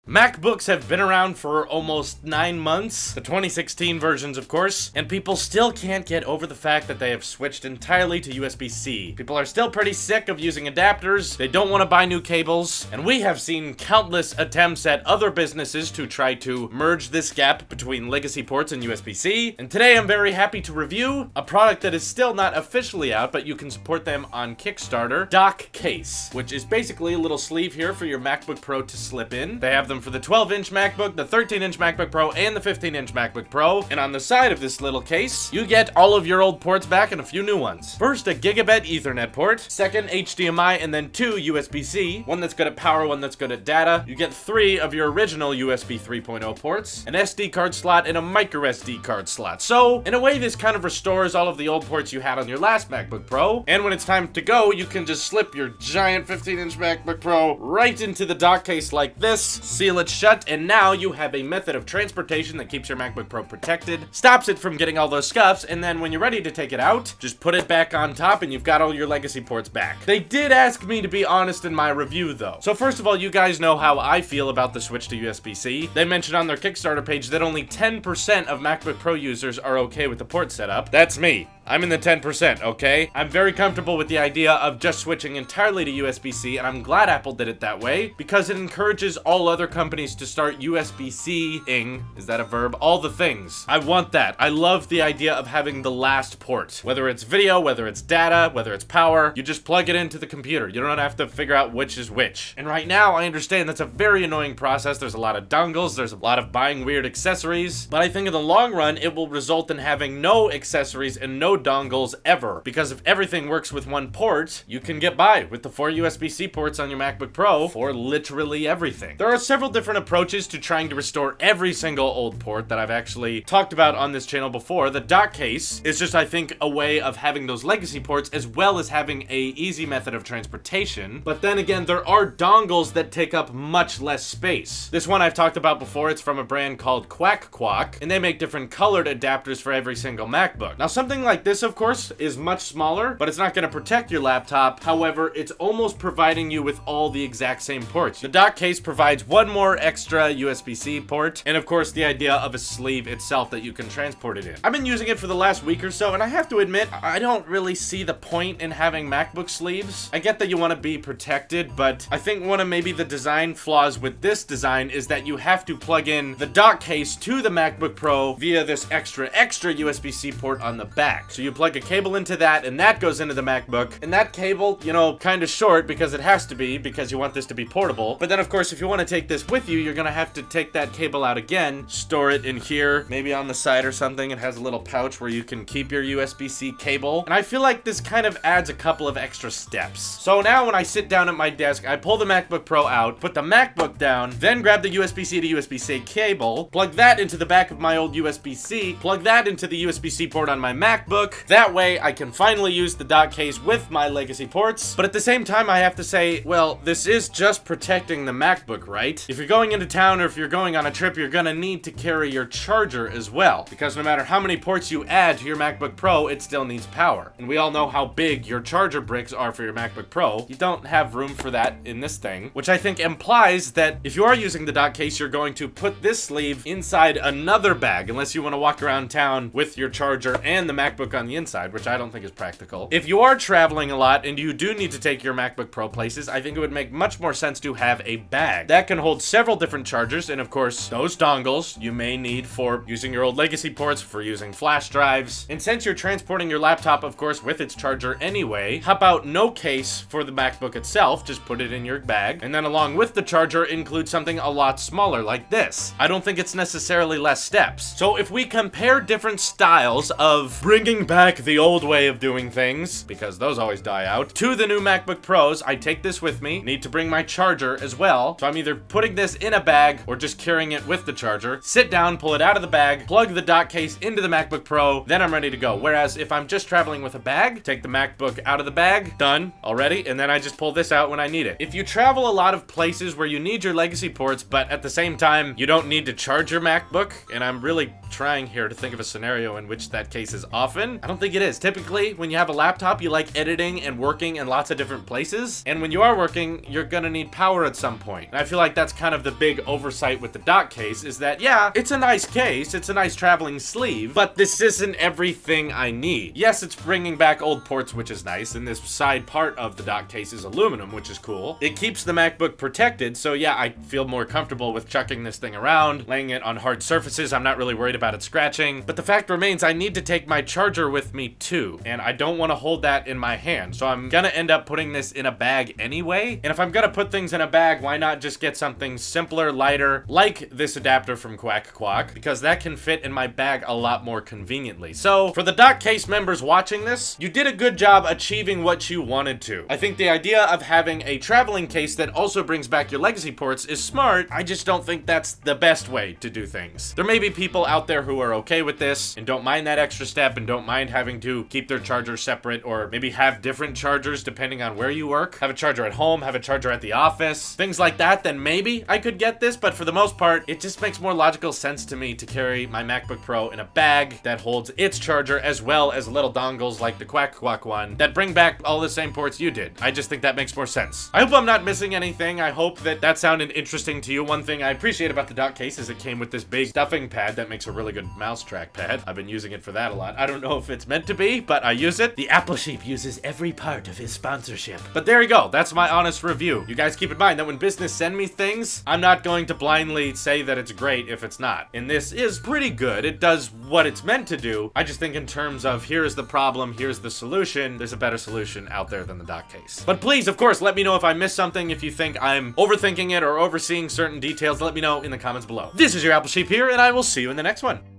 MacBooks have been around for almost 9 months, the 2016 versions of course, and people still can't get over the fact that they have switched entirely to USB-C. People are still pretty sick of using adapters, they don't want to buy new cables, and we have seen countless attempts at other businesses to try to merge this gap between legacy ports and USB-C, and today I'm very happy to review a product that is still not officially out, but you can support them on Kickstarter, Dockcase, which is basically a little sleeve here for your MacBook Pro to slip in. They have them for the 12-inch MacBook, the 13-inch MacBook Pro, and the 15-inch MacBook Pro. And on the side of this little case, you get all of your old ports back and a few new ones. First, a gigabit Ethernet port. Second, HDMI, and then 2 USB-C. One that's good at power, one that's good at data. You get 3 of your original USB 3.0 ports, an SD card slot, and a micro SD card slot. So, in a way, this kind of restores all of the old ports you had on your last MacBook Pro. And when it's time to go, you can just slip your giant 15-inch MacBook Pro right into the dock case like this, seal it shut, and now you have a method of transportation that keeps your MacBook Pro protected, stops it from getting all those scuffs, and then when you're ready to take it out, just put it back on top and you've got all your legacy ports back. They did ask me to be honest in my review though. So first of all, you guys know how I feel about the switch to USB-C. They mentioned on their Kickstarter page that only 10% of MacBook Pro users are okay with the port setup. That's me. I'm in the 10%, okay? I'm very comfortable with the idea of just switching entirely to USB-C, and I'm glad Apple did it that way, because it encourages all other companies to start USB-C-ing, is that a verb? All the things. I want that. I love the idea of having the last port. Whether it's video, whether it's data, whether it's power, you just plug it into the computer. You don't have to figure out which is which. And right now, I understand that's a very annoying process. There's a lot of dongles, there's a lot of buying weird accessories, but I think in the long run, it will result in having no accessories and no dongles ever, because if everything works with one port, you can get by with the 4 USB-C ports on your MacBook Pro for literally everything. There are several different approaches to trying to restore every single old port that I've actually talked about on this channel before. The Dockcase is just, I think, a way of having those legacy ports as well as having a easy method of transportation. But then again, there are dongles that take up much less space. This one I've talked about before. It's from a brand called Quack, and they make different colored adapters for every single MacBook. Now, something like this, of course, is much smaller, but it's not going to protect your laptop. However, it's almost providing you with all the exact same ports. The Dockcase provides one more extra USB-C port, and of course, the idea of a sleeve itself that you can transport it in. I've been using it for the last week or so, and I have to admit, I don't really see the point in having MacBook sleeves. I get that you want to be protected, but I think one of maybe the design flaws with this design is that you have to plug in the Dockcase to the MacBook Pro via this extra USB-C port on the back. So you plug a cable into that, and that goes into the MacBook, and that cable, you know, kind of short because it has to be, because you want this to be portable. But then of course, if you want to take this with you, you're gonna have to take that cable out again, store it in here, maybe on the side or something. It has a little pouch where you can keep your USB-C cable, and I feel like this kind of adds a couple of extra steps. So now when I sit down at my desk, I pull the MacBook Pro out, put the MacBook down, then grab the USB-C to USB-C cable, plug that into the back of my old USB-C, plug that into the USB-C port on my MacBook. That way, I can finally use the Dockcase with my legacy ports, but at the same time, I have to say, well, this is just protecting the MacBook, right? If you're going into town or if you're going on a trip, you're gonna need to carry your charger as well, because no matter how many ports you add to your MacBook Pro, it still needs power. And we all know how big your charger bricks are for your MacBook Pro. You don't have room for that in this thing, which I think implies that if you are using the Dockcase, you're going to put this sleeve inside another bag, unless you want to walk around town with your charger and the MacBook on the inside, which I don't think is practical. If you are traveling a lot and you do need to take your MacBook Pro places, I think it would make much more sense to have a bag that can hold several different chargers, and of course, those dongles you may need for using your old legacy ports, for using flash drives. And since you're transporting your laptop, of course, with its charger anyway, how about no case for the MacBook itself? Just put it in your bag, and then along with the charger, include something a lot smaller like this. I don't think it's necessarily less steps. So if we compare different styles of bringing back the old way of doing things, because those always die out, to the new MacBook Pros, I take this with me, need to bring my charger as well, so I'm either putting this in a bag or just carrying it with the charger, sit down, pull it out of the bag, plug the Dockcase into the MacBook Pro, then I'm ready to go. Whereas if I'm just traveling with a bag, take the MacBook out of the bag, done already, and then I just pull this out when I need it. If you travel a lot of places where you need your legacy ports, but at the same time, you don't need to charge your MacBook, and I'm really trying here to think of a scenario in which that case is often, common. I don't think it is. Typically, when you have a laptop, you like editing and working in lots of different places. And when you are working, you're gonna need power at some point. And I feel like that's kind of the big oversight with the Dockcase, is that, yeah, it's a nice case, it's a nice traveling sleeve, but this isn't everything I need. Yes, it's bringing back old ports, which is nice, and this side part of the Dockcase is aluminum, which is cool. It keeps the MacBook protected, so yeah, I feel more comfortable with chucking this thing around, laying it on hard surfaces. I'm not really worried about it scratching, but the fact remains I need to take my charger with me too, and I don't want to hold that in my hand, so I'm gonna end up putting this in a bag anyway. And if I'm gonna put things in a bag, why not just get something simpler, lighter, like this adapter from Quack Quack, because that can fit in my bag a lot more conveniently. So for the Dockcase members watching this, you did a good job achieving what you wanted to. I think the idea of having a traveling case that also brings back your legacy ports is smart. I just don't think that's the best way to do things. There may be people out there who are okay with this and don't mind that extra step and don't mind having to keep their charger separate, or maybe have different chargers depending on where you work. Have a charger at home, have a charger at the office, things like that. Then maybe I could get this, but for the most part, it just makes more logical sense to me to carry my MacBook Pro in a bag that holds its charger, as well as little dongles like the Quack Quack one that bring back all the same ports you did. I just think that makes more sense. I hope I'm not missing anything. I hope that that sounded interesting to you. One thing I appreciate about the Dockcase is it came with this big stuffing pad that makes a really good mouse trackpad. I've been using it for that a lot. I don't know if it's meant to be, but I use it. The Apple Sheep uses every part of his sponsorship. But there you go. That's my honest review. You guys keep in mind that when business send me things, I'm not going to blindly say that it's great if it's not. And this is pretty good. It does what it's meant to do. I just think in terms of here's the problem, here's the solution, there's a better solution out there than the Dockcase. But please, of course, let me know if I missed something. If you think I'm overthinking it or overseeing certain details, let me know in the comments below. This is your Apple Sheep here, and I will see you in the next one.